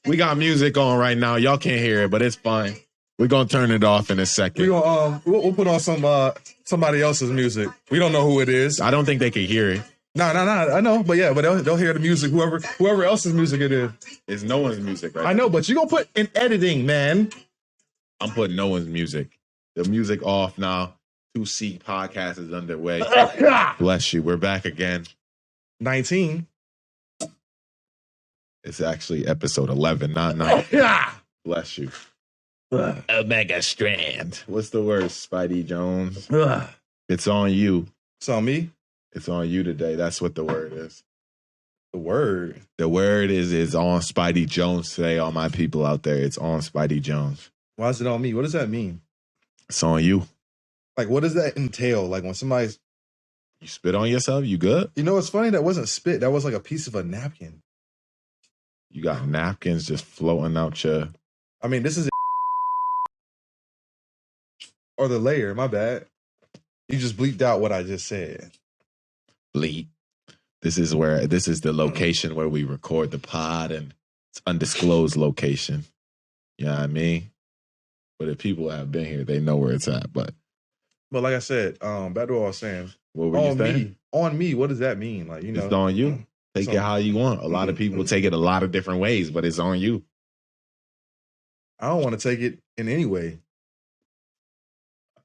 We got music on right now. Y'all can't hear it, but it's fine. We're gonna turn it off in a second. We'll put on somebody else's music. We don't know who it is. I don't think they can hear it. No. I know, but yeah, but they'll hear the music. Whoever else's music it is. It's no one's music, right? I know, but you gonna put in editing, man. I'm putting no one's music. The music off now. 2C podcast is underway. Bless you. We're back again. 19. It's actually episode 11, not 9. Bless you. Omega Strand. What's the word, Spidey Jones? It's on you. It's on me? It's on you today. That's what the word is. The word? The word is on Spidey Jones today. All my people out there, it's on Spidey Jones. Why is it on me? What does that mean? It's on you. Like, what does that entail? Like, when somebody's... You spit on yourself? You good? You know, it's funny. That wasn't spit. That was like a piece of a napkin. You got napkins just floating out your... I mean, this is... Or the Lair, my bad. You just bleeped out what I just said. Bleep. This is the location where we record the pod, and it's undisclosed location. You know what I mean? But if people have been here, they know where it's at. But like I said, back to what I was saying. What were you saying? On me, what does that mean? Like, you know, it's on you. Take it how you want. A lot of people take it a lot of different ways, but it's on you. I don't want to take it in any way.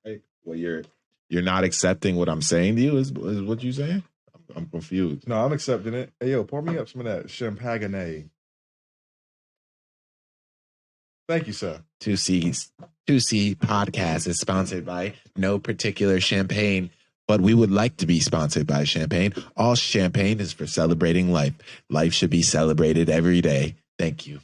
Right. Well, you're not accepting what I'm saying to you. Is what you saying? I'm confused. No, I'm accepting it. Hey, yo, pour me up some of that champagne. Thank you, sir. 2C podcast is sponsored by no particular champagne, but we would like to be sponsored by champagne. All champagne is for celebrating life. Life should be celebrated every day. Thank you.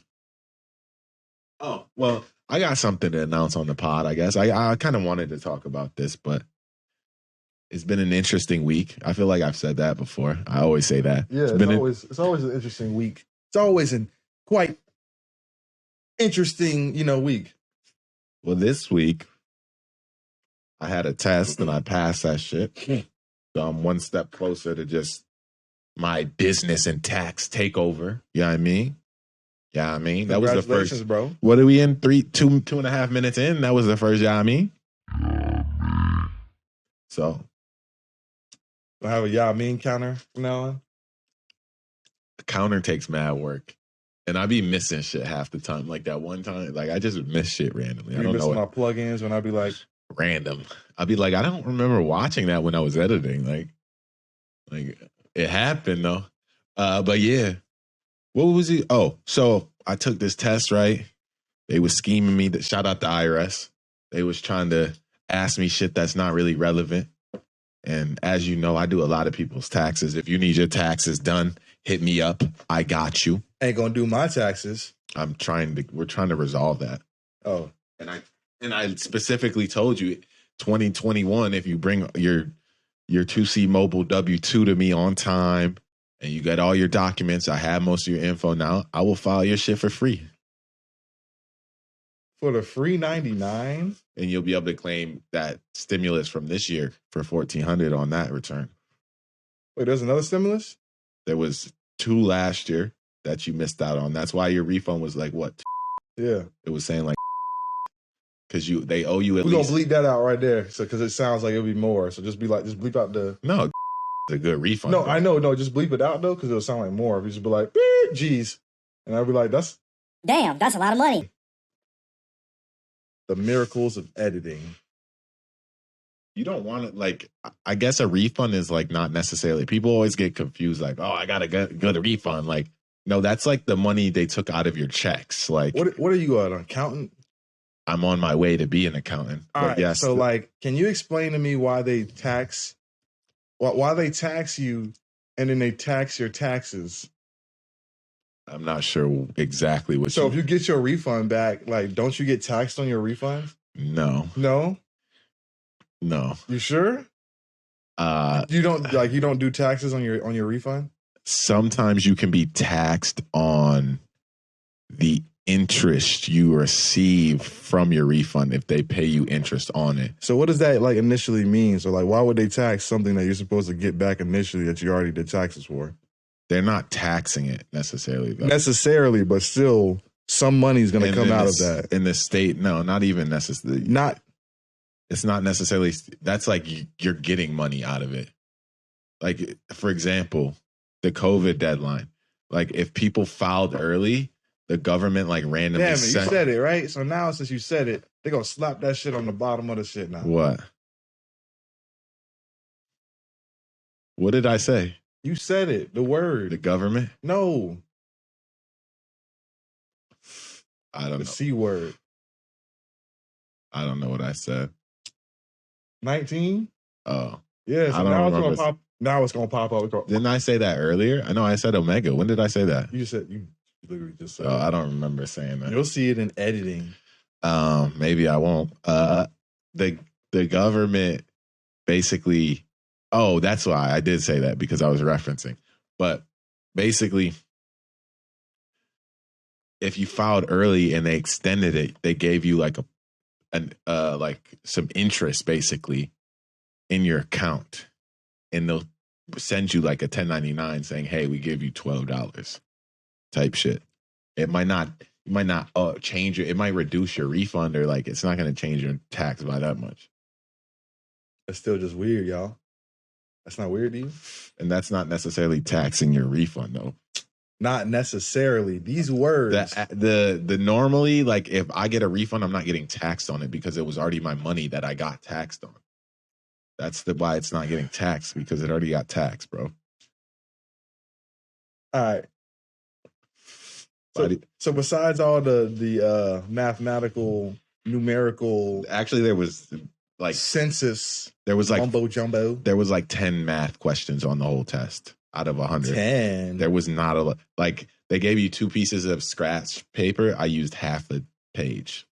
Oh, well, I got something to announce on the pod, I guess. I kind of wanted to talk about this, but it's been an interesting week. I feel like I've said that before. I always say that. Yeah, it's always an interesting week. It's always a quite interesting, week. Well, this week, I had a test and I passed that shit. So I'm one step closer to just my business and tax takeover. You know what I mean? Yeah, I mean, that was the first, bro. What are we in? 2.5 minutes in? That was the first, yeah, I mean. So. I have a yeah, I mean counter from now on. The counter takes mad work. And I be missing shit half the time. Like that one time, like I just miss shit randomly. I don't know. My plugins when I be like. Random. I'll be like, I don't remember watching that when I was editing. Like it happened though. But yeah. What was it? Oh, so I took this test, right? They was scheming me. Shout out to IRS. They was trying to ask me shit that's not really relevant. And as you know, I do a lot of people's taxes. If you need your taxes done, hit me up. I got you. Ain't gonna do my taxes. We're trying to resolve that. Oh. And I specifically told you 2021, if you bring your 2C mobile W-2 to me on time and you get all your documents, I have most of your info now, I will file your shit for free. For the free 99? And you'll be able to claim that stimulus from this year for $1,400 on that return. Wait, there's another stimulus? There was 2 last year that you missed out on. That's why your refund was like what? Yeah. It was saying like because they owe you at least. We're gonna bleep that out right there. So because it sounds like it'll be more. So just bleep out the no, it's a good refund. No, though. I know, no, just bleep it out though, because it'll sound like more. If you just be like, geez. And I'll be like, that's a lot of money. The miracles of editing. You don't want to, like, I guess a refund is like not necessarily. People always get confused, like, oh, I got a good refund. Like, no, that's like the money they took out of your checks. Like, what are you, an accountant? I'm on my way to be an accountant. All right. Yes, so, like, can you explain to me why they tax you and then they tax your taxes? I'm not sure exactly what. So if you get your refund back, like, don't you get taxed on your refund? No. You sure? You don't do taxes on your refund? Sometimes you can be taxed on the interest you receive from your refund if they pay you interest on it. So what does that like initially mean? So like, why would they tax something that you're supposed to get back initially that you already did taxes for? They're not taxing it necessarily, though. Necessarily, but still, some money's going to And come in out of this- that. in the state. No, not even necessarily. Not It's not necessarily. That's like you're getting money out of it. Like, for example, the COVID deadline. Like, if people filed early, the government like randomly damn it. You sent. said it, right? So now since you said it, they're going to slap that shit on the bottom of the shit now. What? What did I say? You said it. The word. The government? No. I don't The know. C word. I don't know what I said. 19? Oh, Yeah, I so don't now it's remember. going to pop. Now it's going to pop up. didn't I say that earlier? I know I said Omega. When did I say that? You just said, you literally just said Oh, it. I don't remember saying that. You'll see it in editing. Maybe I won't. The government basically. Oh, that's why I did say that, because I was referencing. But basically, if you filed early and they extended it, they gave you like like some interest basically in your account, and they'll send you like a 1099 saying, "Hey, we give you $12." Type shit. It might not change it. It might reduce your refund, or like it's not going to change your tax by that much. That's still just weird, y'all. That's not weird to you? And that's not necessarily taxing your refund though. Not necessarily. These words. The normally, like, if I get a refund, I'm not getting taxed on it because it was already my money that I got taxed on. That's why it's not getting taxed, because it already got taxed, bro. All right. So besides all the mathematical, numerical, Actually, there was like census, mumbo jumbo. There was like 10 math questions on the whole test out of 100. 10. There was not a like they gave you 2 pieces of scratch paper. I used half a page.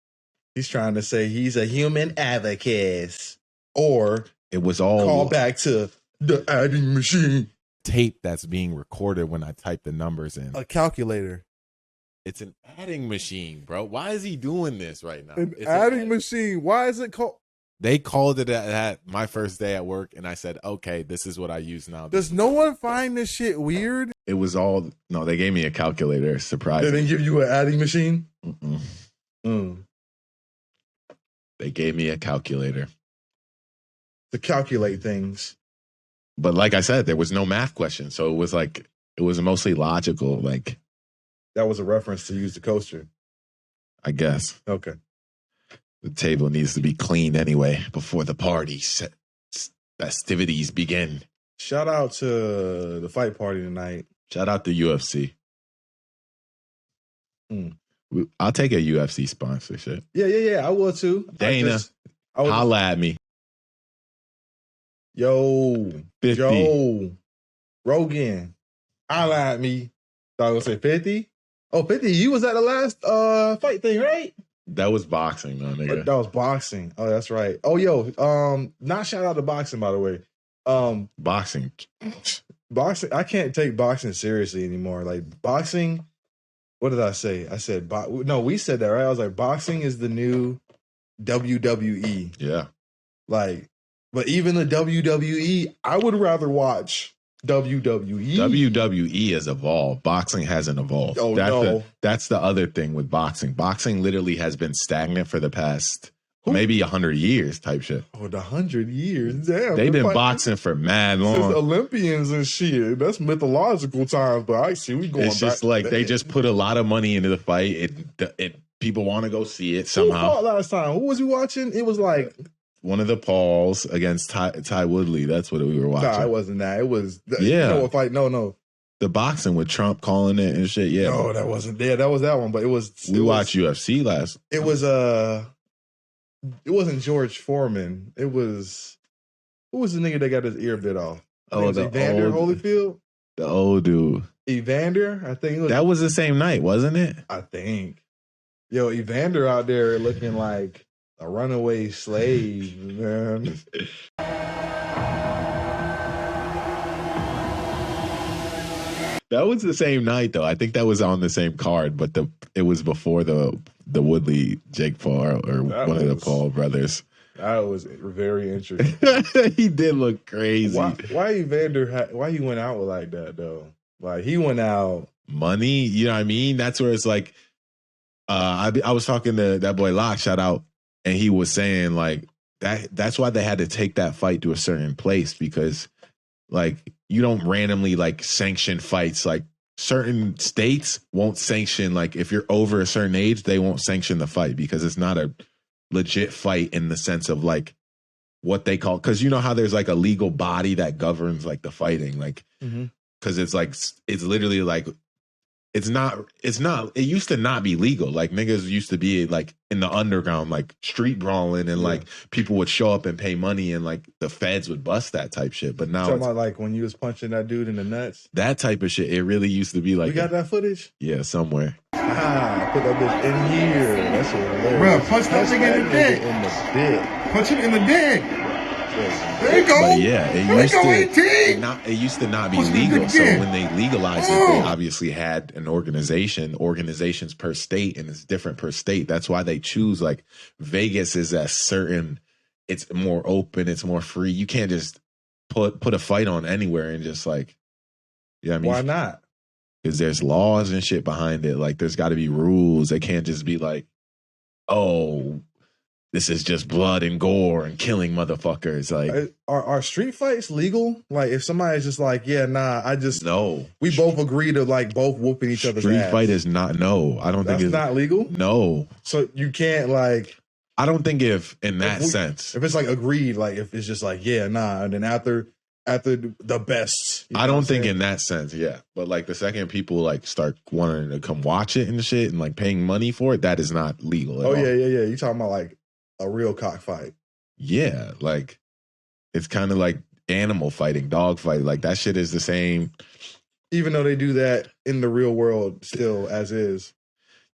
He's trying to say he's a human abacus, or it was all call back to the adding machine. Tape that's being recorded when I type the numbers in. A calculator. It's an adding machine, bro. Why is he doing this right now? An adding machine. Why is it called? They called it at my first day at work, and I said, okay, this is what I use now. Does no one find this shit weird? It was all, no, they gave me a calculator. Surprising. They didn't give you an adding machine? They gave me a calculator. To calculate things. But like I said, there was no math question. So it was mostly logical. Like, that was a reference to use the coaster. I guess. Okay. The table needs to be cleaned anyway before the party festivities begin. Shout out to the fight party tonight. Shout out to UFC. I'll take a UFC sponsorship. Yeah. I will too. Dana, holla at me. Yo, 50. Joe, Rogan, holla at me. Thought I was going to say 50. Oh, 50, you was at the last fight thing, right? That was boxing, though, nigga. That was boxing. Oh, that's right. Oh, yo, not shout out to boxing, by the way. Boxing. I can't take boxing seriously anymore. Like, boxing, what did I say? I said, no, we said that, right? I was like, boxing is the new WWE. Yeah. Like, but even the WWE, I would rather watch WWE. WWE has evolved. Boxing hasn't evolved. Oh, that's the other thing with boxing. Boxing literally has been stagnant for the past maybe 100 years type shit. Oh, the 100 years. Damn. They've been boxing for mad long. Since Olympians and shit. That's mythological times, but I see we going back. It's just like they just put a lot of money into the fight. People want to go see it somehow. Who fought last time? Who was we watching? It was like one of the Pauls against Ty Woodley. That's what we were watching. Nah, it wasn't that. It was You know what fight? No. The boxing with Trump calling it and shit. Yeah. No, that wasn't there. That was that one, but it was. We watched UFC last. It was It wasn't George Foreman. It was who was the nigga that got his ear bit off? Evander Holyfield. The old dude. Evander, I think that was the same night, wasn't it? I think. Yo, Evander out there looking like a runaway slave, man. That was the same night, though. I think that was on the same card, but it was before the Woodley Jake Paul or one of the Paul brothers. That was very interesting. He did look crazy. Why Evander? Why he went out like that though? Like he went out money. You know what I mean? That's where it's like I was talking to that boy Locke, shout out, and he was saying like that's why they had to take that fight to a certain place, because like you don't randomly like sanction fights. Like certain states won't sanction, like if you're over a certain age, they won't sanction the fight because it's not a legit fight in the sense of like what they call, because you know how there's like a legal body that governs like the fighting, like because it's like it's literally like it used to not be legal. Like niggas used to be like in the underground, like street brawling, and like people would show up and pay money, and like the feds would bust that type shit. But now talking about like when you was punching that dude in the nuts, that type of shit, it really used to be like, you got that footage? Yeah, somewhere. Put that bitch in here. That's hilarious. Bro, punch that nigga in the dick. Punch him in the dick. There you go. But yeah, it used to not be legal. So when they legalized it, they obviously had an organizations per state, and it's different per state. That's why they choose like Vegas is a certain, it's more open, it's more free. You can't just put a fight on anywhere and just like, yeah, I mean, why not? Because there's laws and shit behind it. Like there's got to be rules. They can't just be like, oh, this is just blood and gore and killing motherfuckers. Like, are street fights legal? Like, if somebody's just like, yeah, nah, no. We both agree to like both whooping each other's ass. Street fight is not, no. I don't think it's not legal. No. So you can't like. I don't think if sense. If it's like agreed, like if it's just like, yeah, nah, and then after the best. I don't think in that sense, yeah. But like the second people like start wanting to come watch it and shit and like paying money for it, that is not legal at all. Yeah. You talking about like a real cockfight? Yeah, like it's kind of like animal fighting, dog fight. Like that shit is the same. Even though they do that in the real world still as is.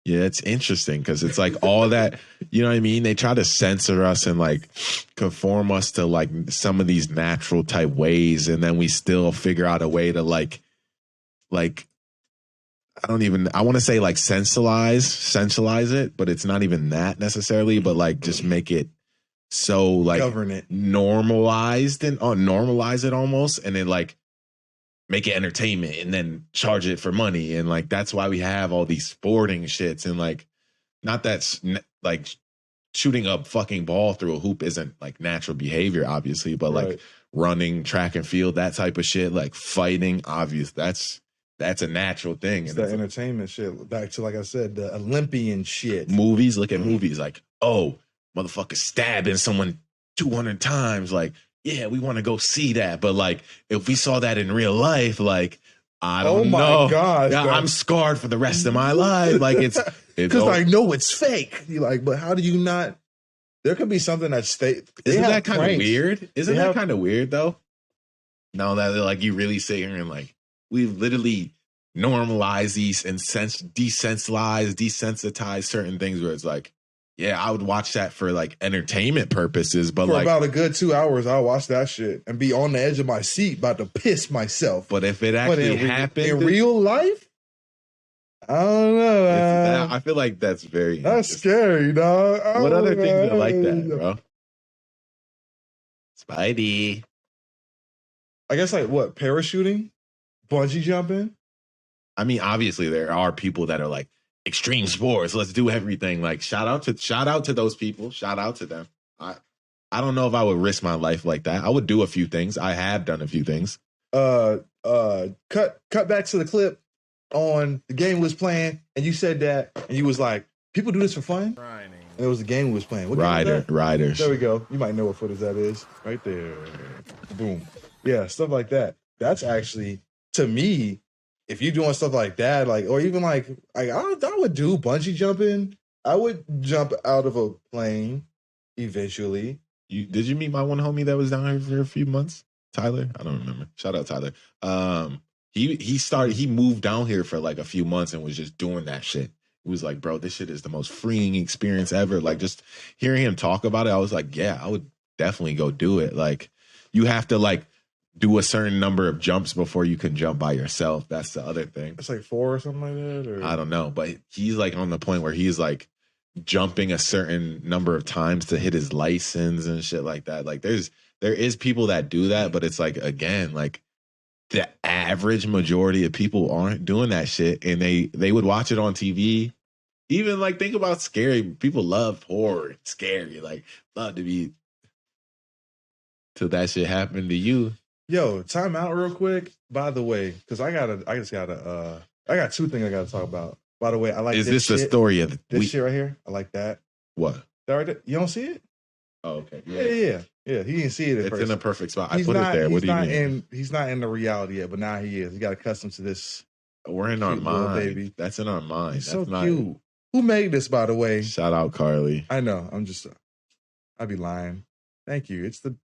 Yeah, it's interesting because it's like all that, you know what I mean? They try to censor us and like conform us to like some of these natural type ways, and then we still figure out a way to like I want to say like sensualize it, but it's not even that necessarily, but like just make it so like govern it, normalized and normalize it almost, and then like make it entertainment and then charge it for money. And like that's why we have all these sporting shits, and like not that's like shooting a fucking ball through a hoop isn't like natural behavior, obviously, but like running, track and field, that type of shit, like fighting, obvious, that's a natural thing. It's that entertainment shit. Back to, like I said, the Olympian shit. Movies, look at movies like, oh, motherfucker stabbing someone 200 times. Like, yeah, we want to go see that. But like, if we saw that in real life, like, I don't know. Oh my gosh. Yeah, I'm scarred for the rest of my life. Like it's because I know it's fake. You're like, but how do you not? There could be something that's fake. Isn't that kind of weird? Isn't that kind of weird though? Now that like you really sit here and like, we've literally normalized these and desensitize certain things where it's like, yeah, I would watch that for like entertainment purposes, but for like about a good 2 hours, I'll watch that shit and be on the edge of my seat about to piss myself. But if it actually happened in real life, I don't know. I feel like that's scary, dog. What other things are like that, bro? Spidey. I guess like what, parachuting, bungee jumping. I mean, obviously there are people that are like extreme sports. Let's do everything. Like shout out to those people. Shout out to them. I don't know if I would risk my life like that. I would do a few things. I have done a few things. Cut back to the clip on the game was playing, and you said that, and you was like, people do this for fun. And it was the game we was playing. What Riders. There we go. You might know what footage that is. Right there. Boom. Yeah, stuff like that. That's actually, to me, if you're doing stuff like that, like, or even like I would do bungee jumping. I would jump out of a plane eventually. Did you meet my one homie that was down here for a few months? Tyler? I don't remember. Shout out Tyler. He moved down here for like a few months and was just doing that shit. It was like, bro, this shit is the most freeing experience ever. Like just hearing him talk about it, I was like, yeah, I would definitely go do it. Like you have to like do a certain number of jumps before you can jump by yourself. That's the other thing. It's like 4 or something like that? Or? I don't know. But he's like on the point where he's like jumping a certain number of times to hit his license and shit like that. Like there is people that do that, but it's like, again, like the average majority of people aren't doing that shit, and they would watch it on TV Even like think about scary. People love horror, and scary. Like love to be till that shit happened to you. Yo, time out real quick. By the way, because I got two things I gotta talk about. By the way, I like Is this the shit. story of This shit right here? I like that. What? That right there? You don't see it? Oh, okay. Yeah. He didn't see it at It's first. in a perfect spot. I put it there. What do you mean? He's not in the reality yet, but now he is. He got accustomed to this. We're in our cute little mind. baby. That's in our mind. He's That's so not cute. Who made this, by the way? Shout out Carly. I know. I'd be lying. Thank you. It's the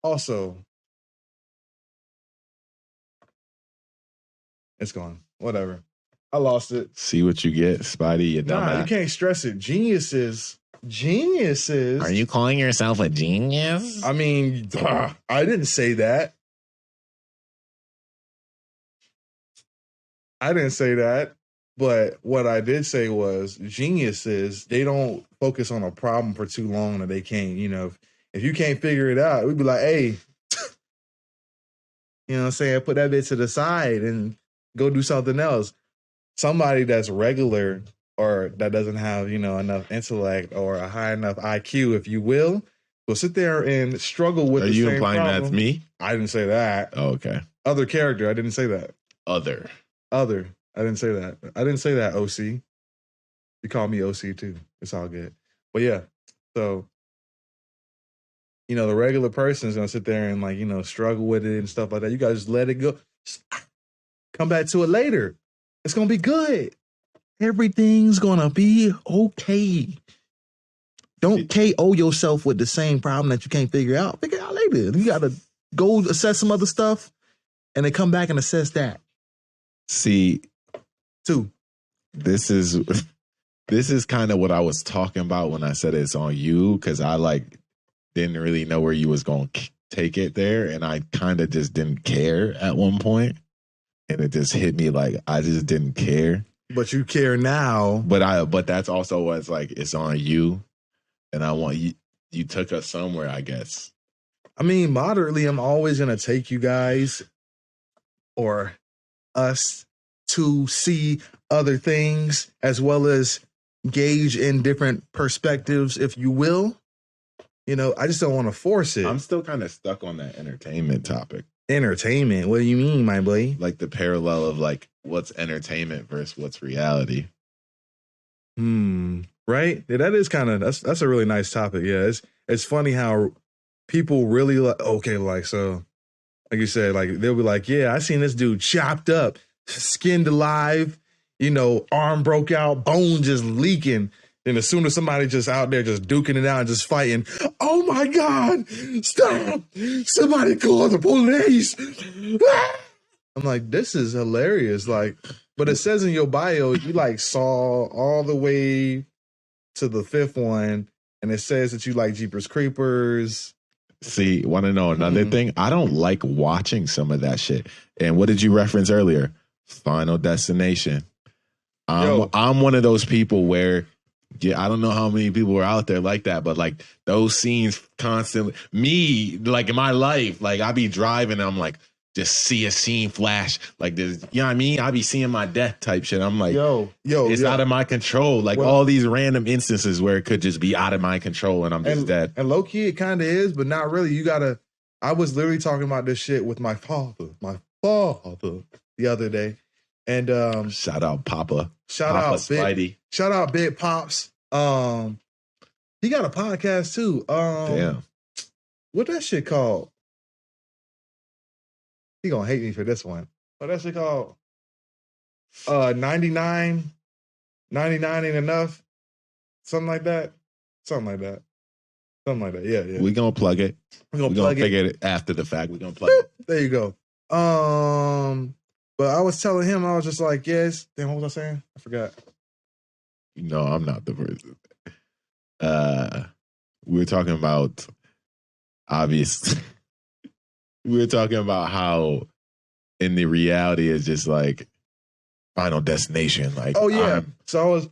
also it's gone. Whatever. I lost it. See what you get, Spidey, you dumbass. Nah, you can't stress it. Geniuses. Are you calling yourself a genius? I mean, I didn't say that. But what I did say was geniuses, they don't focus on a problem for too long that they can't, if you can't figure it out, we'd be like, hey, you know what I'm saying? Put that bit to the side and go do something else. Somebody that's regular or that doesn't have, enough intellect or a high enough IQ, if you will sit there and struggle with the same problem. Are you implying that's me? I didn't say that. Oh, okay. Other character, I didn't say that. Other. I didn't say that. I didn't say that, OC. You call me OC too. It's all good. But yeah, so, the regular person is going to sit there and struggle with it and stuff like that. You guys just let it go. Just come back to it later. It's going to be good. Everything's going to be okay. Don't KO yourself with the same problem that you can't figure out. Figure it out later. You got to go assess some other stuff and then come back and assess that. See, too. This is kind of what I was talking about when I said it's on you, because I didn't really know where you was going to take it there, and I kind of just didn't care at one point, and it just hit me like I just didn't care. But you care now. But that's also what's it's on you, and I want you. You took us somewhere, I guess. I mean, moderately, I'm always gonna take you guys or us to see other things as well as gauge in different perspectives, if you will. I just don't want to force it. I'm still kind of stuck on that entertainment topic. Entertainment? What do you mean, my boy? Like the parallel of what's entertainment versus what's reality. Right? Yeah, that is kind of that's a really nice topic. Yeah, it's funny how people really so like you said, they'll be like, yeah, I seen this dude chopped up, skinned alive, arm broke out, bone just leaking. And as soon as somebody just out there just duking it out and just fighting, oh my God, stop! Somebody call the police! I'm like, this is hilarious. But it says in your bio, you saw all the way to the fifth one, and it says that you like Jeepers Creepers. See, want to know another thing? I don't like watching some of that shit. And what did you reference earlier? Final Destination. I'm one of those people where, I don't know how many people are out there like that, but those scenes constantly, me, in my life, I be driving and I'm just see a scene flash this, you know what I mean? I be seeing my death type shit. I'm it's out of my control. All these random instances where it could just be out of my control and I'm just dead. And low key, it kind of is, but not really. I was literally talking about this shit with my father the other day. And shout out Papa. Shout Papa out Spidey. Shout out Big Pops. He got a podcast too. Damn. What that shit called? He gonna hate me for this one. What that shit called? 99 ain't enough. Something like that. Yeah. We gonna plug it. We're gonna figure it after the fact. We're gonna plug it. There you go. But I was telling him, I was just like, yes. Damn, what was I saying? I forgot. No, I'm not the person. We were talking about we were talking about how in the reality it's just Final Destination. Oh yeah. So I was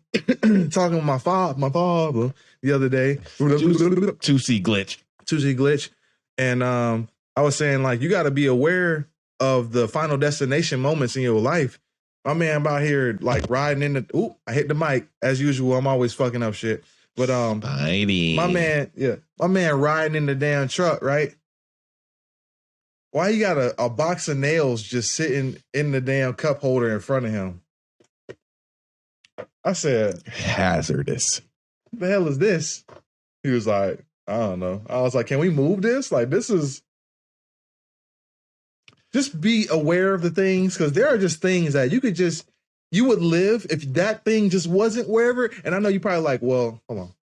talking with my father the other day. 2C glitch. And I was saying you got to be aware of the Final Destination moments in your life My man out here like riding in the. Ooh, I hit the mic as usual. I'm always fucking up shit. But Spidey. my man riding in the damn truck, right? Why he got a box of nails just sitting in the damn cup holder in front of him? I said, hazardous. What the hell is this? He was like, I don't know. I was like, can we move this? Like, this is. Just be aware of the things, because there are just things that you would live if that thing just wasn't wherever. And I know you probably like, well, hold on.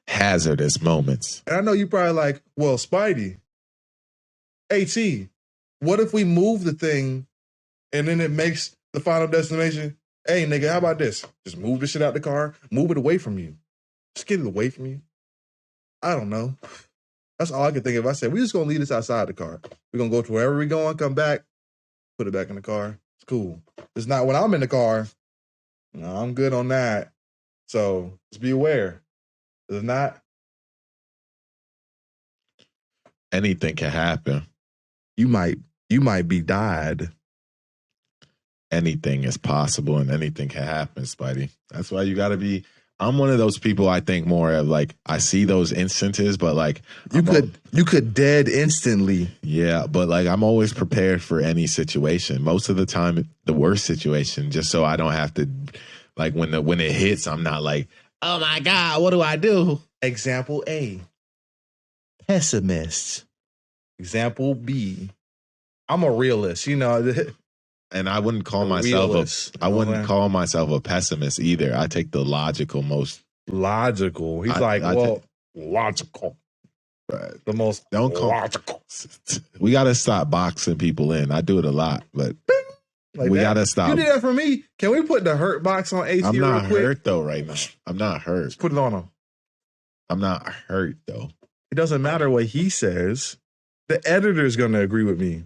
Hazardous moments. And I know you probably like, well, Spidey, AT, what if we move the thing and then it makes the final destination? Hey, nigga, how about this? Just move the shit out the car, move it away from you. Just get it away from you. I don't know. That's all I could think of. I said, we're just going to leave this outside the car. We're going to go to wherever we're going, come back, put it back in the car. It's cool. It's not when I'm in the car. No, I'm good on that. So just be aware. It's not. Anything can happen. You might be died. Anything is possible and anything can happen, Spidey. That's why you got to be. I'm one of those people. I think more of like I see those instances, but like you could dead instantly. Yeah, but like I'm always prepared for any situation. Most of the time, the worst situation, just so I don't have to. Like when it hits, I'm not like, oh my god, what do I do? Example A, pessimist. Example B, I'm a realist. You know. And I wouldn't call myself call myself a pessimist either. I take the logical most. Logical. He's logical. Right. The most logical. We got to stop boxing people in. I do it a lot, but like we got to stop. You did that for me. Can we put the hurt box on AC I'm not real quick? hurt though right now. I'm not hurt. Let's put it on him. I'm not hurt though. It doesn't matter what he says. The editor's going to agree with me.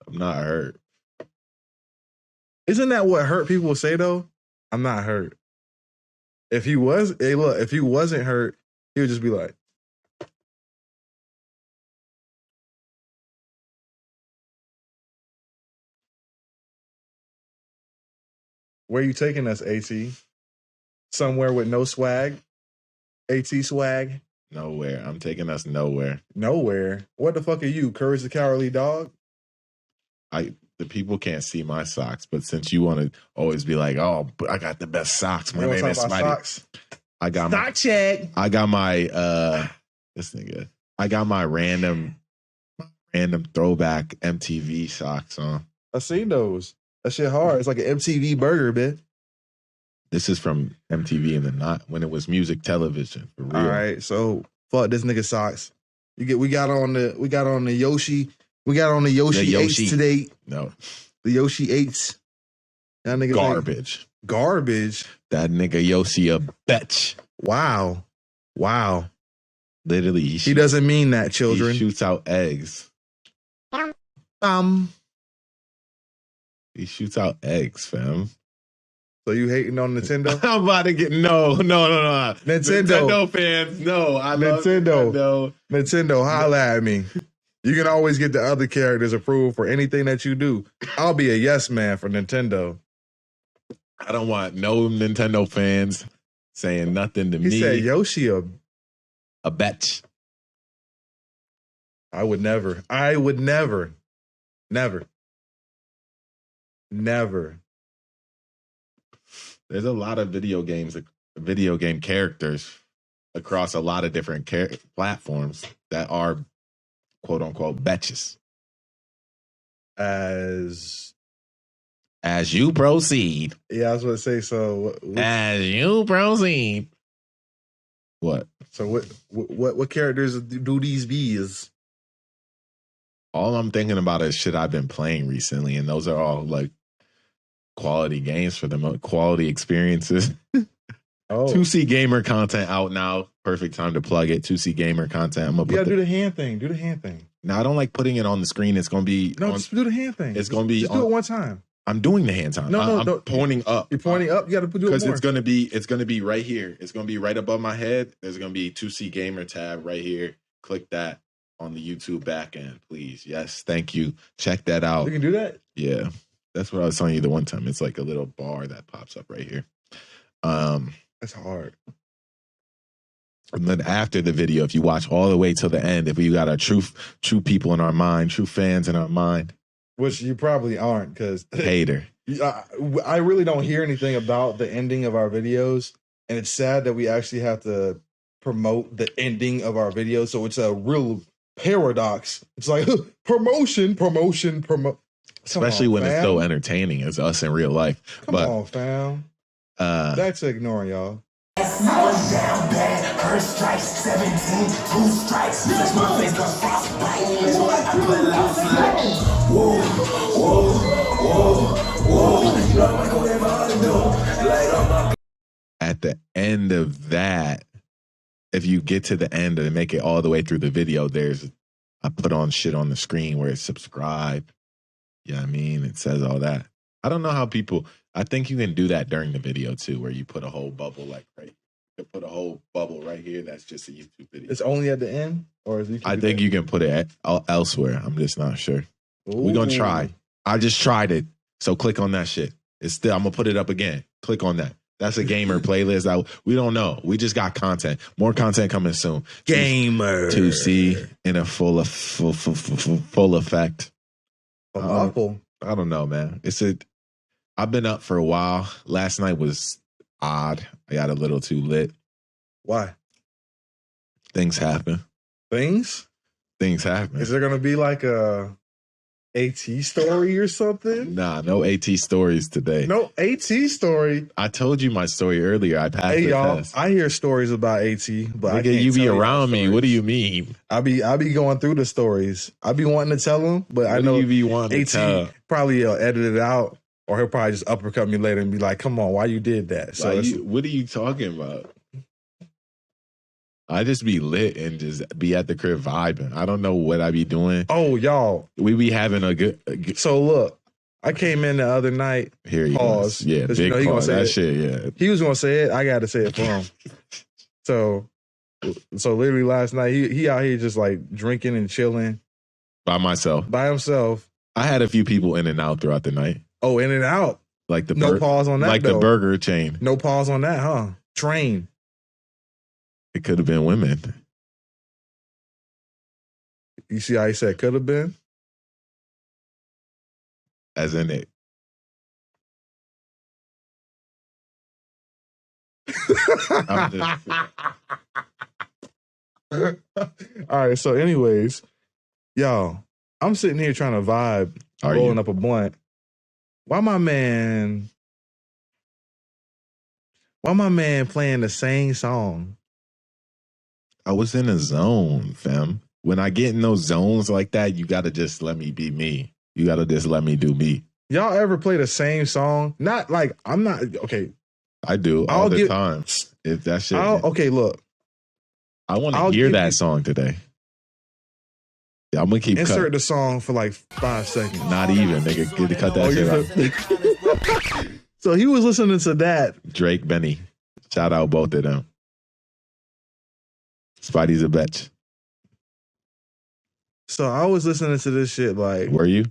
I'm not hurt. Isn't that what hurt people say though? I'm not hurt. If he wasn't hurt, he would just be like, where you taking us, AT? Somewhere with no swag? AT swag? Nowhere. I'm taking us nowhere. Nowhere? What the fuck are you? Courage the Cowardly Dog? The people can't see my socks, but since you want to always be like, oh, but I got the best socks. My name is Spidey. Socks? I got Stock check. I got my this nigga. I got my random throwback MTV socks on. I seen those. That shit hard. It's like an MTV burger, man. This is from MTV when it was music television. For real. All right, so fuck this nigga socks. We got on the Yoshi. We got on the Yoshi 8s today. No. The Yoshi 8s. That nigga garbage. Garbage. That nigga Yoshi a bitch. Wow. Literally. He doesn't mean that, children. He shoots out eggs. He shoots out eggs, fam. So you hating on Nintendo? I'm about to get no. Nintendo fans, no. I love Nintendo. Nintendo, holla at me. You can always get the other characters approved for anything that you do. I'll be a yes man for Nintendo. I don't want no Nintendo fans saying nothing to me. He said Yoshi a bitch. I would never. Never. There's a lot of video game characters across a lot of different platforms that are quote unquote betches. As you proceed. Yeah, I was going to say, so as you proceed. What? So what characters do these be? All I'm thinking about is shit I've been playing recently, and those are all like quality games for them, quality experiences. Oh. 2C Gamer content out now. Perfect time to plug it. 2C Gamer content. You gotta do the hand thing. Do the hand thing. Now I don't like putting it on the screen. It's gonna be just do the hand thing. It's gonna be just do it one time. I'm doing the hand time. I'm pointing up. You're pointing up. You got to do it more. Because it's gonna be right here. It's gonna be right above my head. There's gonna be 2C Gamer tab right here. Click that. on the YouTube back end, please. Yes, thank you. Check that out. You can do that? Yeah. That's what I was telling you the one time. It's like a little bar that pops up right here. That's hard. And then after the video, if you watch all the way till the end, if we got our true people in our mind, true fans in our mind. Which you probably aren't, because Hater. I really don't hear anything about the ending of our videos. And it's sad that we actually have to promote the ending of our videos. So it's a real paradox. It's like promotion. Especially when it's so entertaining as us in real life. Come on, fam. That's ignoring y'all. One down bad, first strikes, 17, 2 strikes. That's my face, got frostbite. I put out like, whoa, whoa, whoa, whoa. You know I go there, I do. Like, I'm at the end of that, if you get to the end and make it all the way through the video, I put on shit on the screen where it's subscribe. Yeah, I mean, it says all that. I don't know how I think you can do that during the video too, where you put a whole bubble put a whole bubble right here. That's just a YouTube video. It's only at the end, or is I think you can put it elsewhere. I'm just not sure. We're gonna try. I just tried it, so click on that shit. I'm gonna put it up again. Click on that. That's a gamer playlist. We don't know. We just got content. More content coming soon. Gamer 2C in a full effect. Awful. I don't know, man. I've been up for a while. Last night was odd. I got a little too lit. Why? Things happen. Things happen. Is there gonna be like a AT story or something? Nah, no AT stories today. No AT story. I told you my story earlier. I passed the test. I hear stories about AT, but I can't you be tell around me. stories. What do you mean? I be going through the stories. I be wanting to tell them, but I know you be wanting AT to tell? probably edit it out, or he'll probably just uppercut me later and be like, "Come on, why you did that?" So what are you talking about? I just be lit and just be at the crib vibing. I don't know what I be doing. Oh, y'all, we be having a good. So look, I came in the other night. Here he pause. Was. Yeah, big pause. That shit. Yeah, he was gonna say it. I got to say it for him. So literally last night, he out here just like drinking and chilling by himself. I had a few people in and out throughout the night. Oh, in and out. Like no pause on that. Like though. the burger chain. No pause on that, huh? Train. It could have been women. You see how he said could have been? As in it. All right, so anyways, y'all, I'm sitting here trying to vibe, rolling up a blunt. Why my man playing the same song? I was in a zone, fam. When I get in those zones like that, you gotta just let me be me. You gotta just let me do me. Y'all ever play the same song? Not like I'm not okay. I do all the time. If that shit. Okay, look. I want to hear that song today. Yeah, I'm gonna keep insert the song for like 5 seconds. Not even, nigga. Get to cut that shit out. So he was listening to that. Drake, Benny. Shout out both of them. Spidey's a bitch. So I was listening to this shit like. Were you?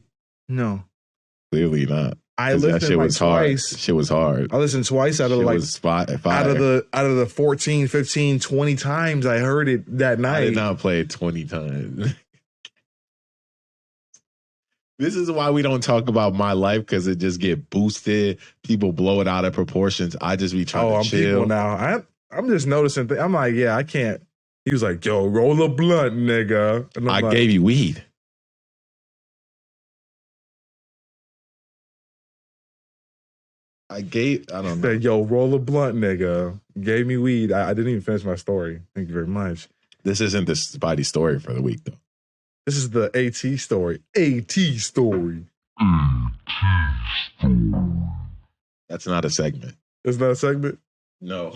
No. Clearly not. I listened that shit like was twice. Hard. Shit was hard. I listened twice out of like out of the 14, 15, 20 times I heard it that night. I did not play it 20 times. This is why we don't talk about my life, because it just get boosted. People blow it out of proportions. I just be trying to chill. People now. I'm just noticing. I'm like, yeah, I can't. He was like, yo, roll a blunt, nigga. And I gave you weed. I don't know. Said, yo, roll a blunt, nigga. Gave me weed. I didn't even finish my story. Thank you very much. This isn't the Spidey story for the week, though. This is the AT story. AT story. That's not a segment. It's not a segment? No.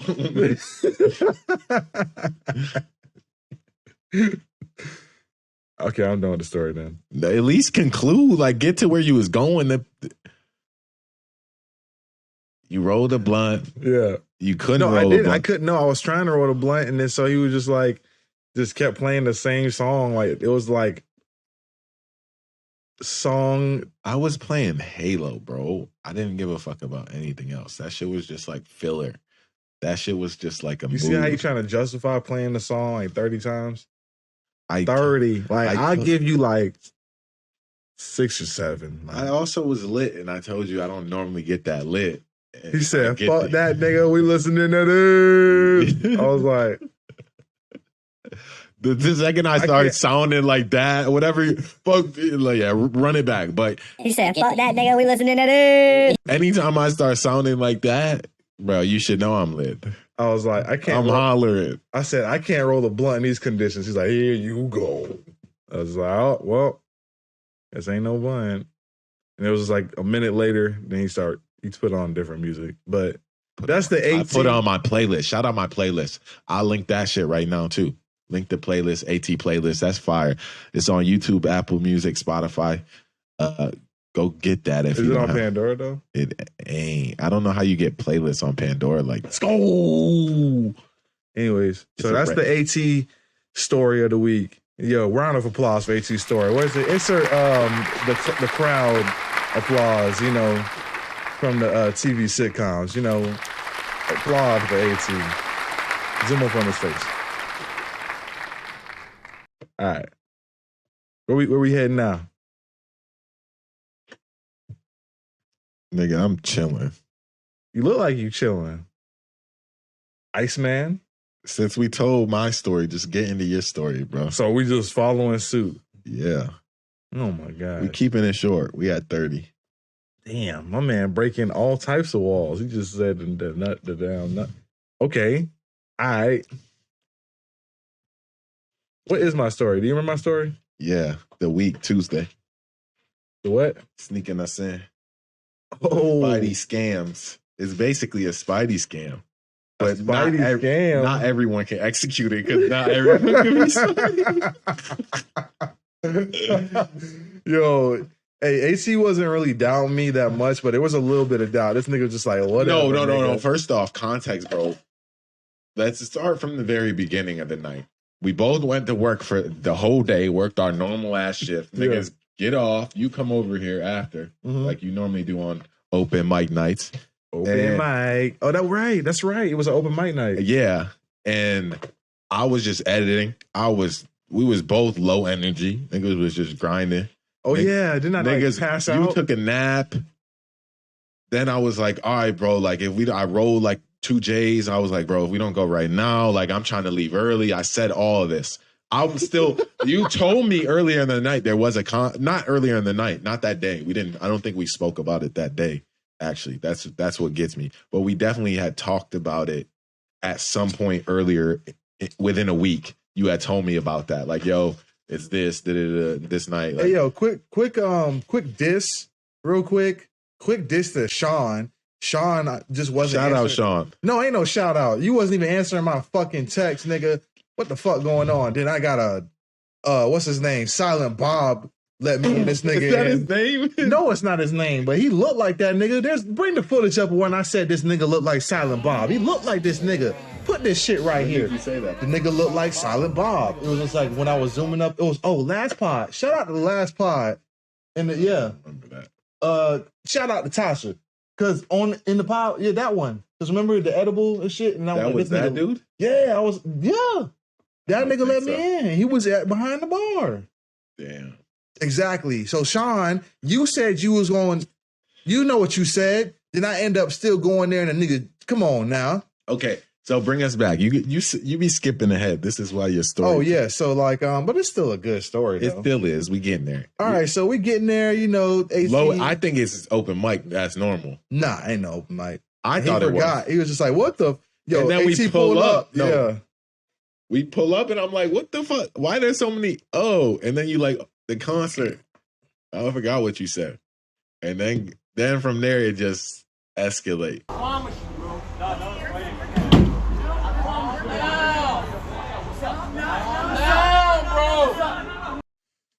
Okay, I'm done with the story then. At least conclude. Like, get to where you was going. You rolled a blunt. Yeah. You couldn't roll a blunt. I couldn't. No, I was trying to roll a blunt, and then so he was just like, just kept playing the same song. Like it was like song. I was playing Halo, bro. I didn't give a fuck about anything else. That shit was just like filler. That shit was just like a You mood. see how you trying to justify playing the song like 30 times? 30. Like I I'll give you like 6 or 7. Like, I also was lit, and I told you I don't normally get that lit. And he said, I fuck get that nigga, we listening to this. I was like, the second I started sounding like that, whatever, fuck, like, yeah, run it back. But He said, fuck that nigga, we listening to this. anytime I start sounding like that, bro, you should know I'm lit. I was like, I can't. I'm hollering. I said, I can't roll a blunt in these conditions. He's like, here you go. I was like, oh, well, this ain't no blunt. And it was just like a minute later, then he put on different music. But that's the 18. I put it on my playlist. Shout out my playlist. I'll link that shit right now too. Link the playlist, AT playlist. That's fire. It's on YouTube, Apple Music, Spotify. Go get that if Is you it don't on have, Pandora though? It ain't. I don't know how you get playlists on Pandora. Like, Let's go. Anyways, so that's the AT story of the week. Yo, round of applause for AT story. What is it? Insert the crowd applause, you know, from the TV sitcoms, you know, applaud for AT. Zoom up on his face. All right. Where we heading now? nigga, I'm chilling. You look like you chilling. Iceman? Since we told my story, just get into your story, bro. So we just following suit. Yeah. Oh my God. We keeping it short. We at 30. Damn, my man breaking all types of walls. He just said the damn nut. Okay. All right. What is my story? Do you remember my story? Yeah. The week, Tuesday. The what? Sneaking us in. Oh. Spidey scams. It's basically a Spidey scam. But Spidey scam. Not everyone can execute it because not everyone can be Spidey. Yo, hey, AC wasn't really doubting me that much, but there was a little bit of doubt. This nigga was just like, whatever. No. First off, context, bro. Let's start from the very beginning of the night. We both went to work for the whole day, worked our normal ass shift. Niggas, get off. You come over here after, like you normally do on open mic nights. Open mic. Oh, that's right. It was an open mic night. Yeah. And I was just editing. We was both low energy. Niggas was just grinding. Oh, yeah. Didn't I niggas pass you out? took a nap. Then I was like, all right, bro, like I rolled like 2 J's. I was like, bro, if we don't go right now, like I'm trying to leave early. I said all of this. I was still, you told me earlier in the night there was not earlier in the night, not that day. I don't think we spoke about it that day. Actually, that's what gets me. But we definitely had talked about it at some point earlier within a week. You had told me about that. Like, yo, it's this night. Like, hey, yo, quick diss, real quick diss to Sean. Sean just wasn't shout answering. out, Sean. No, ain't no shout out. You wasn't even answering my fucking text, nigga. What the fuck going on? Then I got what's his name? Silent Bob. Let me and this nigga. Is that his name? No, it's not his name, but he looked like that nigga. Bring the footage up when I said this nigga looked like Silent Bob. He looked like this nigga. Put this shit right here. You say that? The nigga looked like Silent Bob. It was just like when I was zooming up. It was last pod. Shout out to the last pod. And Remember that. Shout out to Tasha. Cause in the pod, that one. Cause remember the edible and shit. And that was that dude. Yeah, that nigga let me in. He was behind the bar. Damn. Exactly. So Sean, you said you was going. You know what you said. Then I end up still going there, and the nigga, come on now. Okay, so bring us back. You be skipping ahead. This is why your story. Oh yeah. So like, but it's still a good story. It still is. We getting there. All right. So we getting there. You know, low. I think it's open mic. That's normal. Nah, ain't no open mic. I thought it was. He was just like, what the? Yo, and then AT we pull up. No. Yeah. We pull up, and I'm like, what the fuck? Why there's so many? Oh, and then you like the concert. I forgot what you said. And then from there, it just escalate.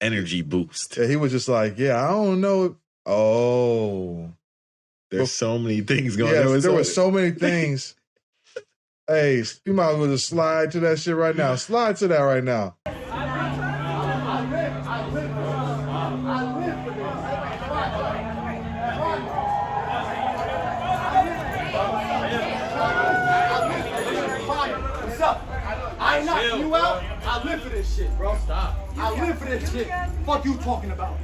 Energy boost. Yeah, he was just like, I don't know. Oh. There's so many things going on. on. There were so many things. Hey, you might as well just slide to that shit right now. Slide to that right now. What's up? I ain't knocking you out. I live for this shit, bro. Stop. I live for this shit. Fuck you talking about.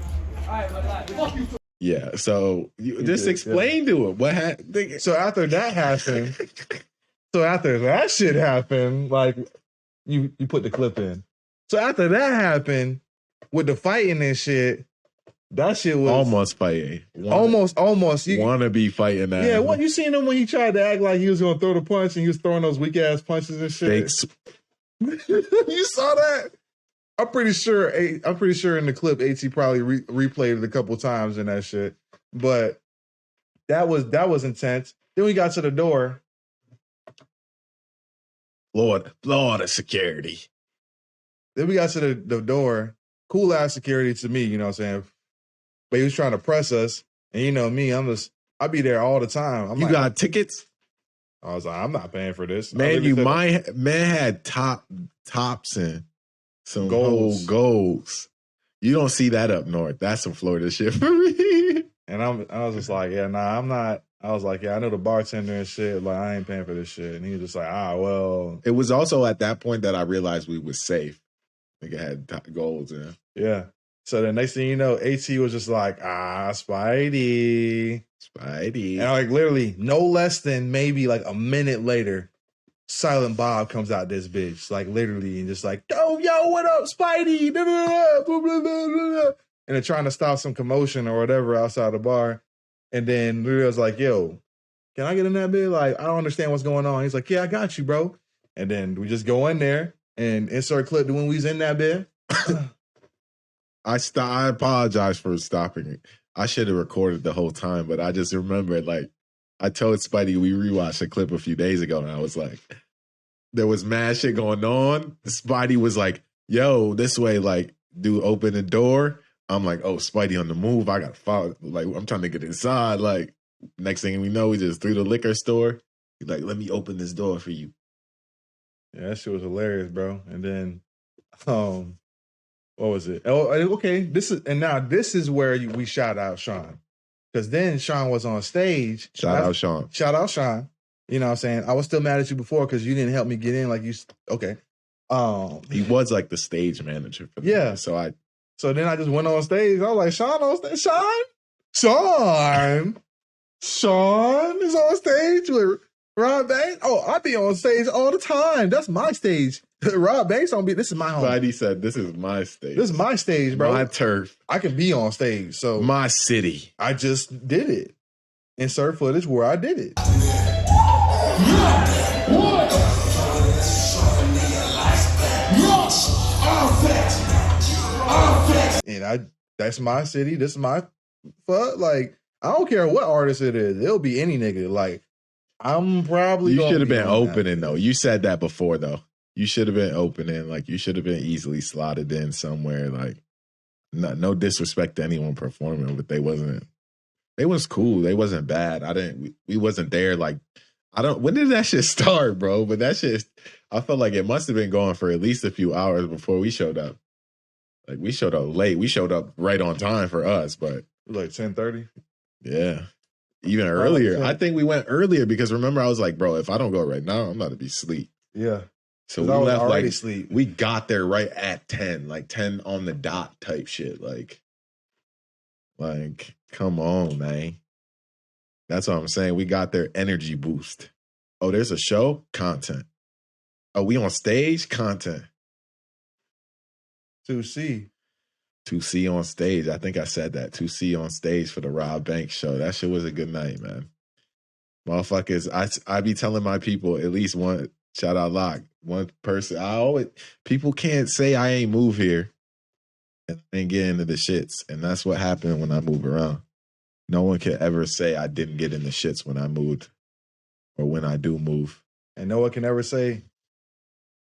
Fuck you. Yeah. So you just explain to him what happened. So after that happened, shit happened, like you put the clip in. So after that happened, with the fighting and shit, that shit was almost fighting. Almost. You wanna be fighting that. Yeah, what you seen him when he tried to act like he was gonna throw the punch and he was throwing those weak ass punches and shit. You saw that? I'm pretty sure in the clip, AT probably replayed it a couple times in that shit. But that was intense. Then we got to the door. Florida security. Then we got to the door. Cool ass security to me, you know what I'm saying? But he was trying to press us. And you know me, I'll be there all the time. You got tickets? I was like, I'm not paying for this. Man, man had tops and some golds. You don't see that up north. That's some Florida shit for me. And I was just like, yeah, nah, I'm not. I was like, yeah, I know the bartender and shit. Like, I ain't paying for this shit. And he was just like, well. It was also at that point that I realized we was safe. Nigga had golds in. Yeah. So the next thing you know, AT was just like, Spidey. And like literally no less than maybe like a minute later, Silent Bob comes out this bitch. Like literally and just like, yo, what up, Spidey? And they're trying to stop some commotion or whatever outside the bar. And then literally was like, yo, can I get in that bit? Like, I don't understand what's going on. He's like, yeah, I got you, bro. And then we just go in there and insert clip to when we was in that bit. I apologize for stopping it. I should have recorded the whole time, but I just remembered, like, I told Spidey we rewatched a clip a few days ago, and I was like, there was mad shit going on. Spidey was like, yo, this way, like, dude, open the door. I'm like, oh, Spidey on the move. I got to follow. Like, I'm trying to get inside. Like, next thing we know, we just through the liquor store. He's like, let me open this door for you. Yeah, that shit was hilarious, bro. And then, what was it? Oh, okay. This is where we shout out Sean. Because then Sean was on stage. Shout out Sean. You know what I'm saying? I was still mad at you before because you didn't help me get in. Like you, okay. He was like the stage manager for me. Yeah. So then I just went on stage. I was like, Sean on stage? Sean is on stage with Rob Banks? Oh, I be on stage all the time. That's my stage. Rob Banks don't be. This is my home. Spidey said, "This is my stage. This is my stage, bro. My turf. I can be on stage. So my city. I just did it. Insert footage where I did it. And that's my city. This is my fuck. Like I don't care what artist it is. It'll be any nigga. Like I'm probably. You should have been opening though. You said that before though. You should have been opening, like you should have been easily slotted in somewhere. Like, no disrespect to anyone performing, but they was cool. They wasn't bad. We wasn't there. Like, when did that shit start, bro? But that shit, I felt like it must have been going for at least a few hours before we showed up. Like, we showed up late. We showed up right on time for us, but. Like 10:30? Yeah. Even earlier. I think we went earlier because remember, I was like, bro, if I don't go right now, I'm about to be asleep. Yeah. So we left like sleep. We got there right at 10, like 10 on the dot type shit. Like, come on, man. That's what I'm saying. We got their energy boost. Oh, there's a show? Content. Oh, we on stage? Content. 2C on stage. I think I said that. 2C on stage for the Rob Banks show. That shit was a good night, man. Motherfuckers, I be telling my people at least one, shout out Locke. One person, people can't say I ain't move here and get into the shits. And that's what happened when I move around. No one can ever say I didn't get in the shits when I moved or when I do move. And no one can ever say,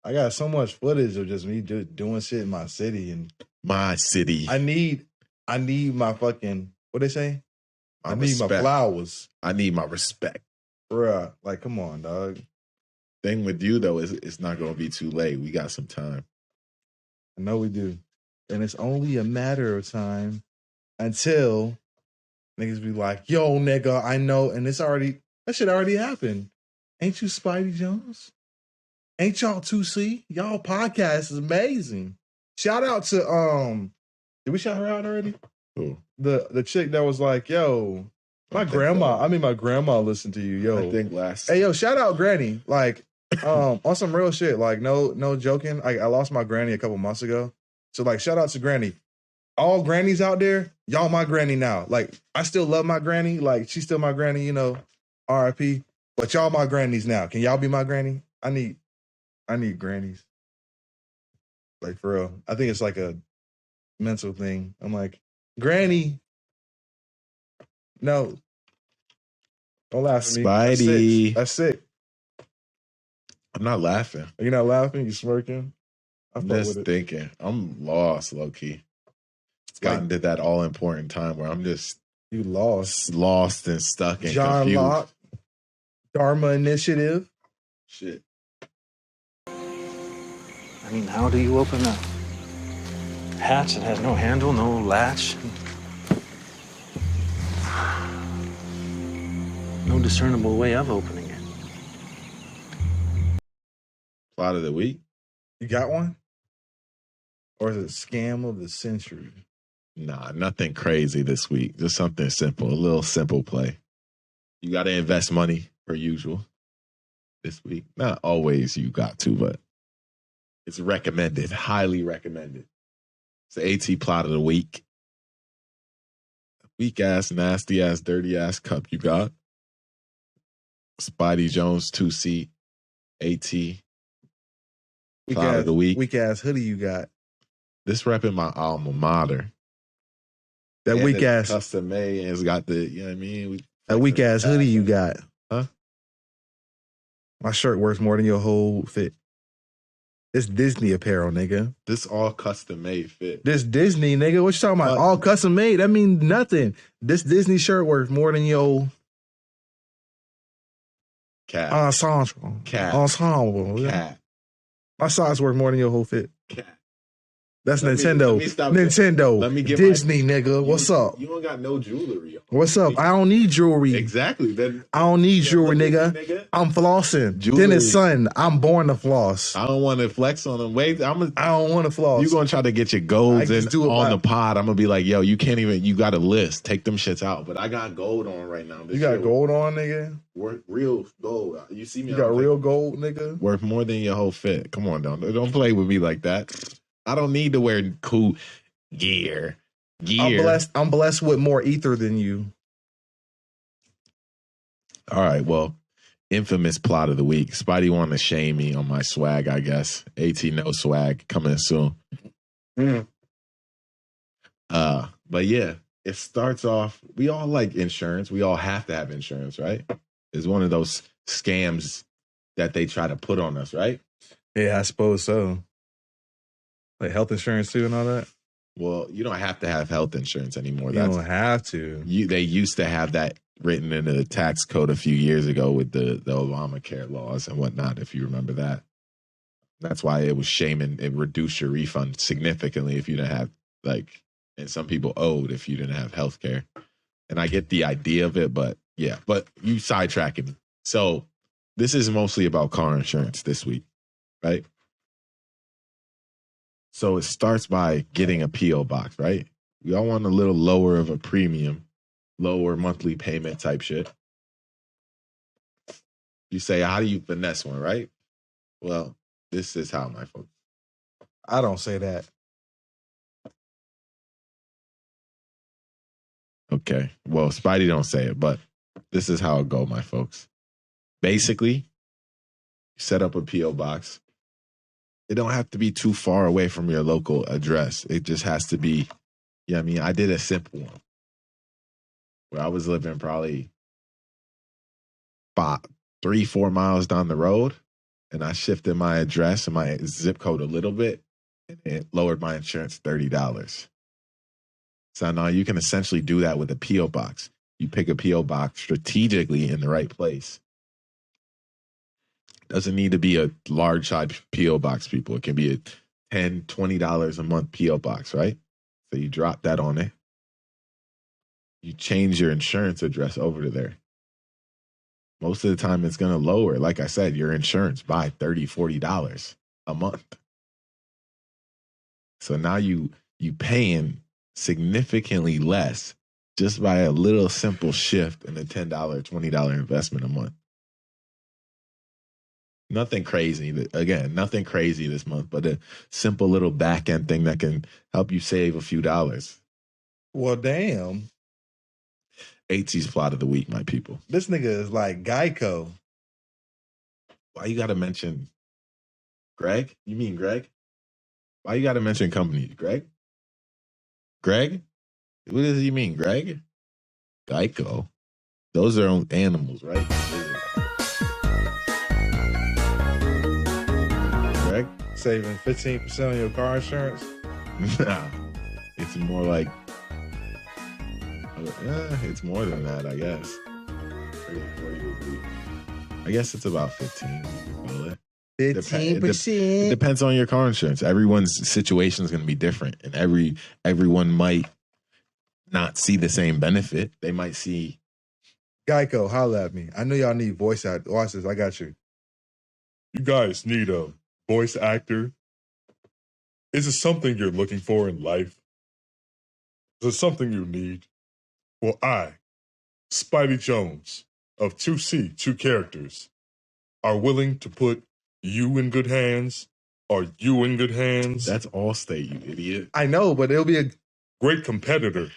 I got so much footage of just me doing shit in my city. And my city. I need my fucking, what they say? I need respect. My flowers. I need my respect. Bruh, like, come on, dog. Thing with you though is it's not gonna be too late. We got some time. I know we do. And it's only a matter of time until niggas be like, yo, nigga, I know. And that shit already happened. Ain't you Spidey Jones? Ain't y'all 2C? Y'all podcast is amazing. Shout out to, did we shout her out already? Who? The chick that was like, yo, my grandma listened to you, yo. I think last. Hey, yo, shout out Granny. Like, on some real shit. Like, no joking. I lost my granny a couple months ago. So, like, shout out to Granny. All grannies out there, y'all my granny now. Like, I still love my granny. Like, she's still my granny, you know, RIP. But y'all my grannies now. Can y'all be my granny? I need grannies. Like, for real. I think it's like a mental thing. I'm like, Granny. No. Don't laugh at me. Spidey. That's sick. I'm not laughing. Are you not laughing? You smirking? I'm just thinking. I'm lost, low key. It's gotten to that all important time where I'm just you lost and stuck and John confused. Locke, Dharma Initiative. Shit. I mean, how do you open a hatch that has no handle, no latch? No discernible way of opening it. Plot of the week? You got one? Or is it scam of the century? Nah, nothing crazy this week. Just something simple. A little simple play. You got to invest money per usual this week. Not always you got to, but it's recommended. Highly recommended. It's the AT plot of the week. Weak ass, nasty ass, dirty ass cup you got. Spidey Jones 2C AT plot of the week. Weak ass hoodie you got. This repping my alma mater. That and weak ass custom made and it's got the, you know what I mean? That weak ass hoodie you got. Huh? My shirt worth more than your whole fit. It's Disney apparel, nigga. This all custom made fit. This Disney, nigga. What you talking about? All custom made. That means nothing. This Disney shirt worth more than your cat. Ensemble. Cat. Ensemble. Cat. My size worth more than your whole fit. Cat. That's Nintendo. Nintendo. Let me get Disney, nigga. What's up? You don't got no jewelry. What's up? I don't need jewelry. Exactly. Then I don't need jewelry, nigga. I'm flossing. Jewelry. Then it's son. I'm born to floss. I don't want to flex on them. Wait, I don't want to floss. You gonna try to get your golds I in just do it on by- the pod. I'm gonna be like, yo, you can't even. You got a list. Take them shits out. But I got gold on right now. This You got shit gold on, nigga? worth real gold. You see me? You on got the- real gold, nigga? worth more than your whole fit. Come on, don't play with me like that. I don't need to wear cool gear. I'm blessed with more ether than you. All right, well, infamous plot of the week. Spidey wanted to shame me on my swag, I guess. AT no swag coming soon. But yeah, it starts off. We all like insurance. We all have to have insurance, right? It's one of those scams that they try to put on us, right? Yeah, I suppose so. Like health insurance too and all that? Well, you don't have to have health insurance anymore. You don't have to. They used to have that written into the tax code a few years ago with the Obamacare laws and whatnot, if you remember that. That's why it was shaming. It reduced your refund significantly if you didn't have, like, and some people owed if you didn't have health care. And I get the idea of it, but yeah, but you sidetracking me. So this is mostly about car insurance this week, right? So it starts by getting a P.O. box, right? We all want a little lower of a premium, lower monthly payment type shit. You say, how do you finesse one, right? Well, this is how, my folks. I don't say that. Okay. Well, Spidey don't say it, but this is how it go, my folks. Basically, you set up a P.O. box. It don't have to be too far away from your local address. It just has to be, yeah, I mean, I did a simple one where I was living probably 3-4 miles down the road, and I shifted my address and my zip code a little bit, and it lowered my insurance $30. So now you can essentially do that with a P.O. box. You pick a P.O. box strategically in the right place. Doesn't need to be a large size PO box, people. It can be a $10, $20 a month PO box, right? So you drop that on it. You change your insurance address over to there. Most of the time it's going to lower, like I said, your insurance by $30, $40 a month. So now you paying significantly less just by a little simple shift in a $10, $20 investment a month. Nothing crazy. Again, nothing crazy this month, but a simple little back end thing that can help you save a few dollars. Well, damn. AT's plot of the week, my people. This nigga is like Geico. Why you got to mention Greg? You mean Greg? Why you got to mention company? Greg? Greg? What does he mean, Greg? Geico. Those are animals, right? Greg? Saving 15% on your car insurance? Nah. It's more like, it's more than that, I guess. 30, 40 would be. I guess it's about 15. 15%. It depends on your car insurance. Everyone's situation is going to be different, and everyone might not see the same benefit. They might see. Geico, holla at me. I know y'all need voice actor. Watch this. I got you. You guys need a voice actor? Is it something you're looking for in life? Is it something you need? Well, I, Spidey Jones, of 2C, 2 characters, are willing to put you in good hands. Are you in good hands? That's Allstate, you idiot. I know, but it'll be a great competitor.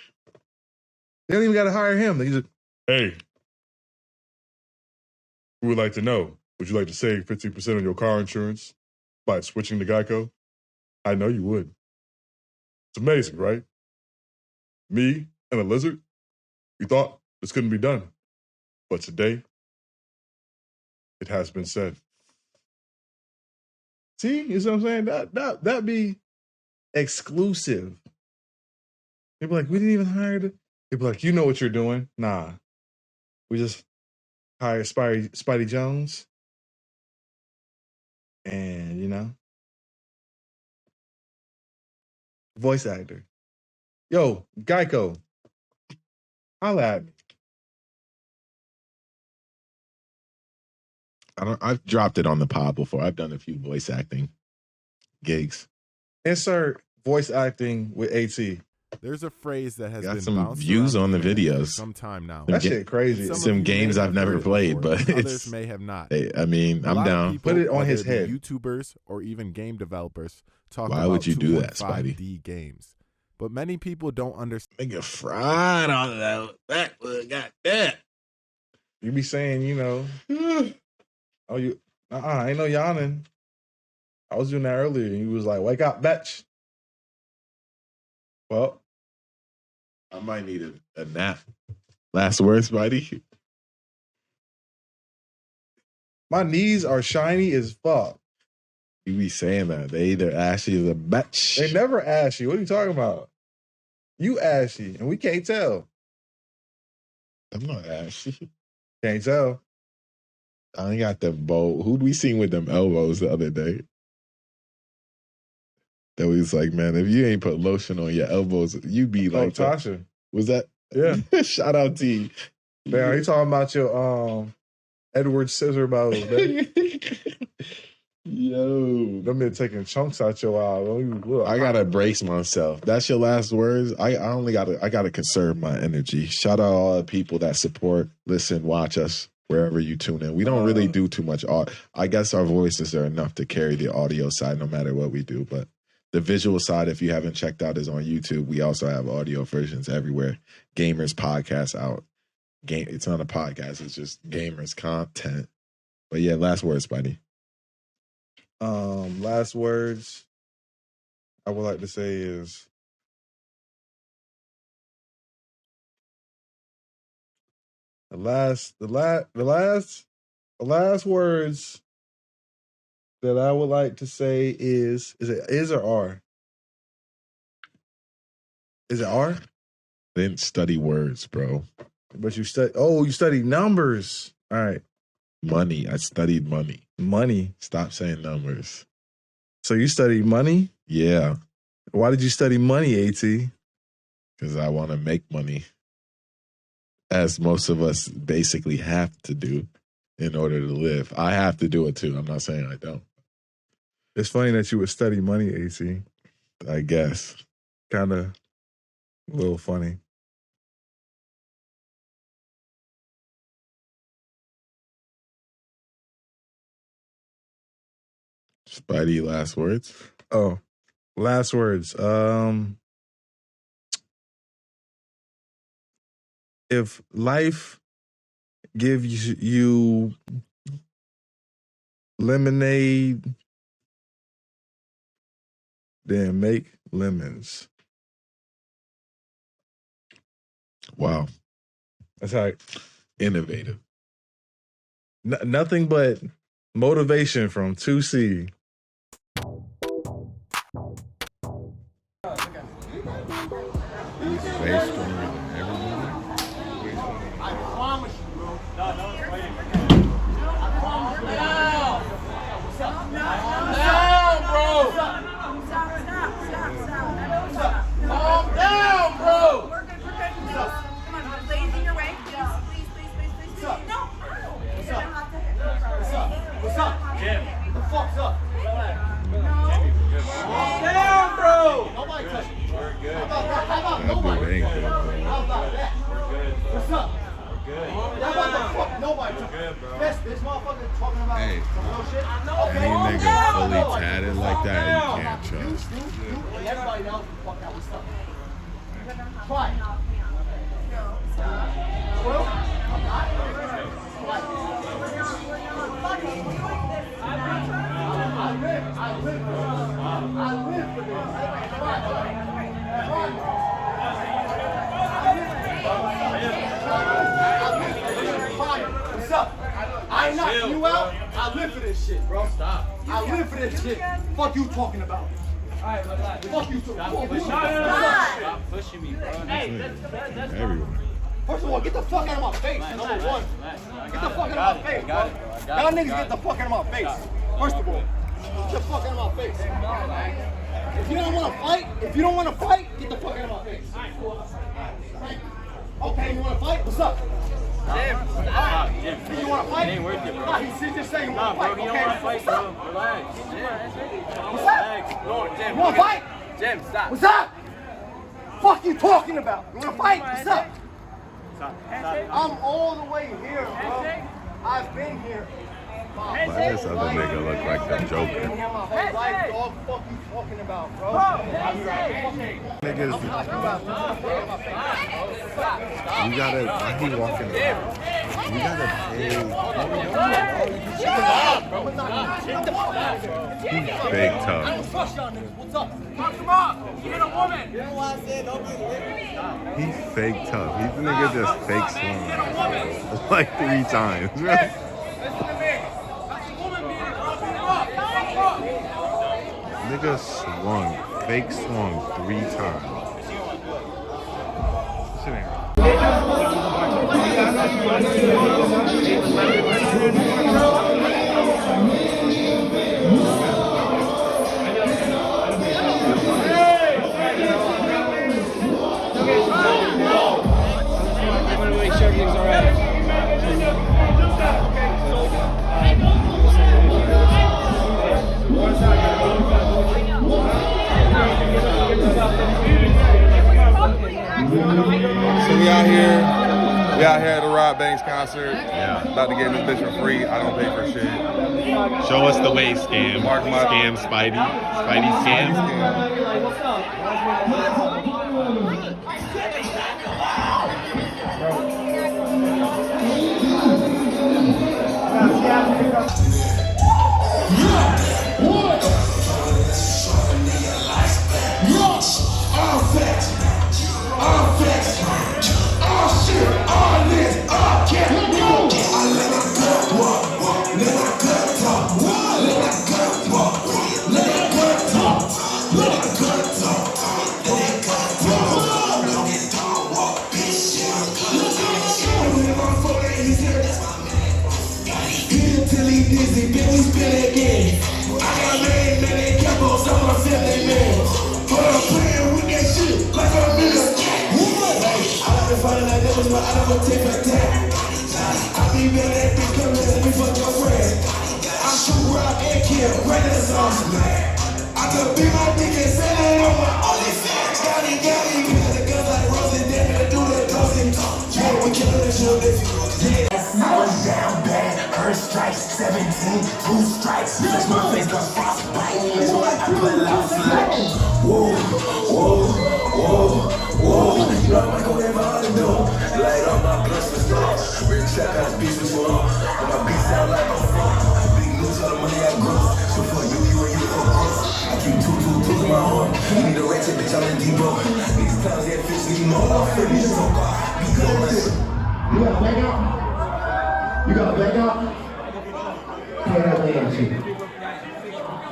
They don't even got to hire him. They just, hey, we would like to know, would you like to save 15% on your car insurance by switching to Geico? I know you would. It's amazing, right? Me and a lizard, we thought this couldn't be done. But today, it has been said. see, you see what I'm saying? That'd be exclusive. They'd be like, we didn't even hire the. They'd be like, you know what you're doing? Nah. We just hired Spidey Jones. And, you know, voice actor. Yo, Geico. Holla at me. I've dropped it on the pod before. I've done a few voice acting gigs. Insert voice acting with AT. There's a phrase that has Got been some bounced views around on the videos. for some time now. That shit crazy. Some games I've never played, but others may have not. I mean, I'm down. People, put it on his whether it head. be YouTubers or even game developers talk Why about would you do that, 2.5D games, but many people don't understand. Nigga fried on that backwood. Got that. You be saying, you know, oh, you, ain't no yawning. I was doing that earlier, and you was like, wake up, bitch. Well, I might need a nap. Last words, Spidey. my knees are shiny as fuck. You be saying that. They either ashy or the bitch. They never ashy. What are you talking about? You ashy, and we can't tell. I'm not ashy. Can't tell. I ain't got them bold. Who'd we seen with them elbows the other day? That was like, man, if you ain't put lotion on your elbows, you be like, Tasha. Was that? Yeah. Shout out to you. Man, are you talking about your Edward Scissorbones, man? Yo, Them been taking chunks out your eye. I gotta brace myself. That's your last words. I gotta conserve my energy. Shout out all the people that support, listen, watch us wherever you tune in. We don't really do too much. I guess our voices are enough to carry the audio side, no matter what we do. But the visual side, if you haven't checked out, is on YouTube. We also have audio versions everywhere. Gamers podcast out. It's not a podcast. It's just gamers content. But yeah, last words, Spidey. Last words I would like to say is the last words that I would like to say is it is or R? Is it R? I didn't study words, bro. But you study numbers. All right. Money. I studied money. Money. Stop saying numbers. So you study money? Yeah, Why did you study money, AT? because I want to make money, as most of us basically have to do in order to live. I have to do it too. I'm not saying I don't. It's funny that you would study money, AT. I guess. Kind of a little funny. Spidey, last words. Oh, last words. If life gives you lemonade, then make lemons. Wow, That's how. innovative. Nothing but motivation from 2C. I promise you, bro. No, it's right here. I promise you. Down, bro. Calm down, bro. We're good. Come on, ladies in your way. Please. No. What's up? Jim. What the fuck's up? Calm down, bro. Nobody touch me. We're good. How about nobody? How about that? We're good. What's up? We're good. How about the fuck? Nobody touch me. This motherfucker talking about some real shit. Any nigga fully tatted like that, you can't trust. You and everybody else can fuck out with stuff. Try it. Well, I'm not. I live for this. What's up? I ain't knocking you out. I live for this shit, bro. Stop. I live for this shit. Fuck you talking about. Alright, fuck you talking. Stop pushing me, bro. Hey, that's Everyone. First of all, get the fuck out of my face. Number one. Get the fuck out of my face, bro. Y'all niggas get the fuck out of my face. First of all, get the fuck out of my face. If you don't want to fight, get the fuck out of my face. Okay, you want to fight? What's up? Jim, stop. Jim, you want to fight? It ain't worth it, bro. Nah, he's just saying you want to fight. Bro, he don't want to fight, bro. Relax. What's up? You want to fight? Jim, stop. What's up? Fuck you talking about? You want to fight? What's up? I'm all the way here, bro. I've been here. Why does this other nigga look like the Joker? My whole life, dog. Fuck you talking about, bro? Niggas, you gotta, why he walking around? You gotta pay. He's big tough. I don't trust y'all niggas. What's up? Talk him up. You hit a woman. You know what I said? Don't get lit. He's fake tough. He's the nigga just fake swung like 3 times. Listen to me. That's a woman beater, bro. Beat him up. Nigga swung, fake swung 3 times. Shit ain't So we out here at the Rob Banks concert. Yeah. About to get this bitch for free. I don't pay for shit. Show us the way, scam. Mark my Scam Spidey. Spidey scam. I got made, man, they capos, I'm a family man. But I'm playing with that shit like I'm in a I like to find like niggas, but I never take a tag. I be mad at big cameras, let me fuck your friend. I shoot, rock, and kill, Renaissance man. I could be my dick and say that on my OnlyFans. Got it, pass the guns like Rosie, then to do that closing. Yeah, we killing that shit, I was down bad, first strikes, 17, 2 strikes. Touch my face, cause frostbite. That's why I put out flat. Whoa, whoa, whoa, whoa. You know I'm going ever on the door. Light on my plus for stars. Rich check out beats with swallow. And my beats sound like a front. Big news on the money I gross. So for you and you for gross. I keep two in my arm. You need a ratchet, bitch, I'm in depot. These clowns, that fish need more. Finish so far. Be going. You gotta back out. You gotta back out. Play that thing out, shit.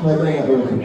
Play that thing out, real quick.